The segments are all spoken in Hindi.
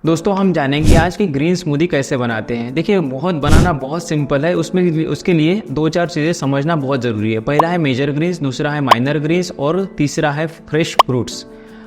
दोस्तों हम जानेंगे आज की ग्रीन स्मूदी कैसे बनाते हैं। देखिए बनाना बहुत सिंपल है, उसके लिए दो चार चीज़ें समझना बहुत ज़रूरी है। पहला है मेजर ग्रीन्स, दूसरा है माइनर ग्रीन्स और तीसरा है फ्रेश फ्रूट्स।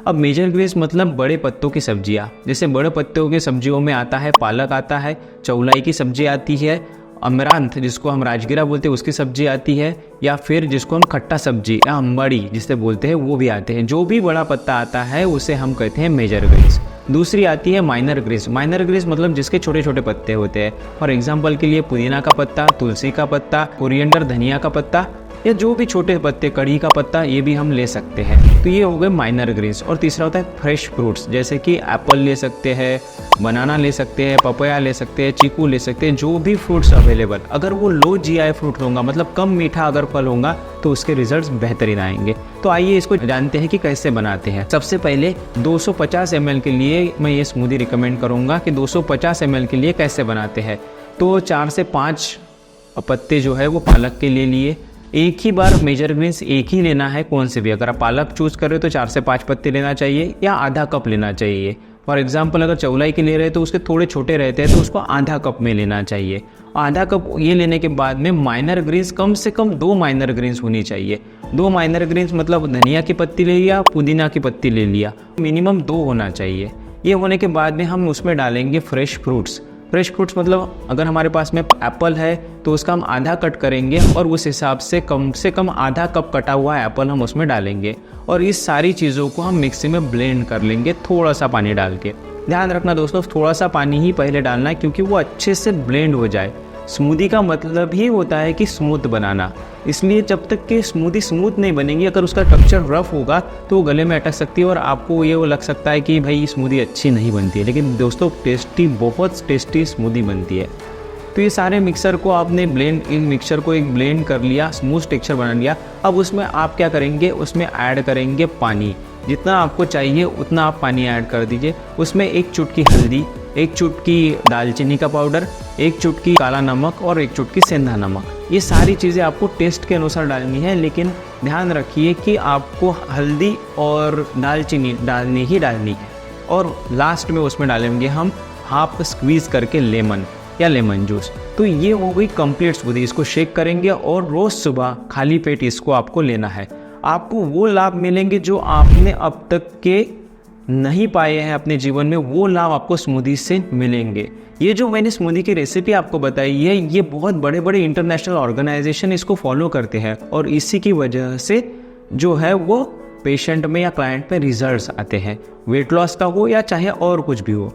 अब मेजर ग्रीन्स मतलब बड़े पत्तों की सब्जियां, जैसे बड़े पत्तों की सब्जियों में आता है पालक, आता है चौलाई की सब्जी आती है, अमरांथ जिसको हम राजगिरा बोलते हैं उसकी सब्जी आती है, या फिर जिसको हम खट्टा सब्जी या अम्बड़ी जिसे बोलते हैं वो भी आते हैं। जो भी बड़ा पत्ता आता है उसे हम कहते हैं मेजर ग्रीन्स। दूसरी आती है माइनर ग्रीन्स। माइनर ग्रीन्स मतलब जिसके छोटे छोटे पत्ते होते हैं। फॉर एग्जांपल के लिए पुदीना का पत्ता, तुलसी का पत्ता, कोरिएंडर धनिया का पत्ता, या जो भी छोटे पत्ते, कड़ी का पत्ता, ये भी हम ले सकते हैं। तो ये हो गए माइनर ग्रीन्स। और तीसरा होता है फ्रेश फ्रूट्स, जैसे कि एप्पल ले सकते हैं, बनाना ले सकते हैं, पपाया ले सकते हैं, चीकू ले सकते हैं, जो भी फ्रूट्स अवेलेबल। अगर वो लो जीआई फ्रूट होगा, मतलब कम मीठा अगर फल होगा, तो उसके रिजल्ट्स बेहतरीन आएंगे। तो आइए इसको जानते हैं कि कैसे बनाते हैं। सबसे पहले 250 ml के लिए मैं ये स्मूदी रिकमेंड करूँगा कि 250 ml के लिए कैसे बनाते हैं। तो 4 से 5 पत्ते जो है वो पालक के ले लिए। एक ही बार मेजर ग्रीन्स एक ही लेना है, कौन से भी। अगर आप पालक चूज़ कर रहे हो तो 4 से 5 पत्ते लेना चाहिए या आधा कप लेना चाहिए। फॉर एग्जांपल अगर चौलाई के ले रहे हैं तो उसके थोड़े छोटे रहते हैं तो उसको आधा कप में लेना चाहिए। आधा कप ये लेने के बाद में माइनर ग्रीन्स कम से कम 2 माइनर ग्रीन्स होनी चाहिए। 2 माइनर ग्रीन्स मतलब धनिया की पत्ती ले लिया, पुदीना की पत्ती ले लिया, मिनिमम 2 होना चाहिए। ये होने के बाद में हम उसमें डालेंगे फ्रेश फ्रूट्स। फ्रेश फ्रूट्स मतलब अगर हमारे पास में एप्पल है तो उसका हम आधा कट करेंगे और उस हिसाब से कम आधा कप कटा हुआ एप्पल हम उसमें डालेंगे। और इस सारी चीज़ों को हम मिक्सी में ब्लेंड कर लेंगे थोड़ा सा पानी डाल के। ध्यान रखना दोस्तों, थोड़ा सा पानी ही पहले डालना है क्योंकि वो अच्छे से ब्लेंड हो जाए। स्मूदी का मतलब ही होता है कि स्मूथ बनाना, इसलिए जब तक कि स्मूदी स्मूथ नहीं बनेगी, अगर उसका टेक्सचर रफ होगा तो वो गले में अटक सकती है और आपको ये लग सकता है कि भाई स्मूदी अच्छी नहीं बनती है। लेकिन दोस्तों बहुत टेस्टी स्मूदी बनती है। तो ये सारे मिक्सर को आपने इन मिक्सर को एक ब्लेंड कर लिया, स्मूथ टेक्सचर बना लिया। अब उसमें आप क्या करेंगे, उसमें ऐड करेंगे पानी। जितना आपको चाहिए उतना आप पानी ऐड कर दीजिए। उसमें 1 चुटकी हल्दी, 1 चुटकी दालचीनी का पाउडर, 1 चुटकी काला नमक और 1 चुटकी सेंधा नमक। ये सारी चीज़ें आपको टेस्ट के अनुसार डालनी है, लेकिन ध्यान रखिए कि आपको हल्दी और दालचीनी डालनी ही डालनी है। और लास्ट में उसमें डालेंगे हम हाफ स्क्वीज़ करके लेमन या लेमन जूस। तो ये हो गई कंप्लीट स्मूदी। इसको शेक करेंगे और रोज़ सुबह खाली पेट इसको आपको लेना है। आपको वो लाभ मिलेंगे जो आपने अब तक के नहीं पाए हैं अपने जीवन में, वो लाभ आपको स्मूदी से मिलेंगे। ये जो मैंने स्मूदी की रेसिपी आपको बताई है, ये बहुत बड़े बड़े इंटरनेशनल ऑर्गेनाइजेशन इसको फॉलो करते हैं और इसी की वजह से जो है वो पेशेंट में या क्लाइंट में रिजल्ट्स आते हैं, वेट लॉस का हो या चाहे और कुछ भी हो।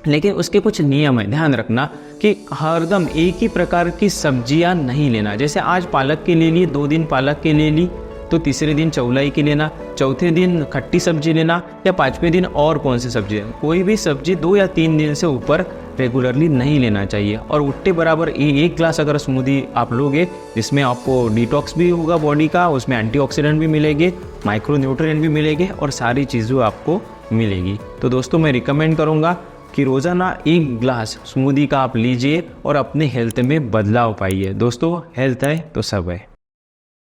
लेकिन उसके कुछ नियम है, ध्यान रखना कि हरदम एक ही प्रकार की सब्जियां नहीं लेना। जैसे आज पालक के ले ली, 2 दिन पालक के ले ली, तो तीसरे दिन चौलाई की लेना, चौथे दिन खट्टी सब्जी लेना, या 5वें दिन और कौन सी सब्जी लेना। कोई भी सब्जी 2 या 3 दिन से ऊपर रेगुलरली नहीं लेना चाहिए। और उट्टे बराबर 1 ग्लास अगर स्मूदी आप लोगे, जिसमें आपको डिटॉक्स भी होगा बॉडी का, उसमें एंटीऑक्सीडेंट भी मिलेंगे, माइक्रो न्यूट्रिएंट भी मिलेंगे और सारी चीज़ें आपको मिलेगी। तो दोस्तों मैं रिकमेंड करूँगा कि रोज़ाना 1 ग्लास स्मूदी का आप लीजिए और अपने हेल्थ में बदलाव पाइए। दोस्तों हेल्थ है तो सब है।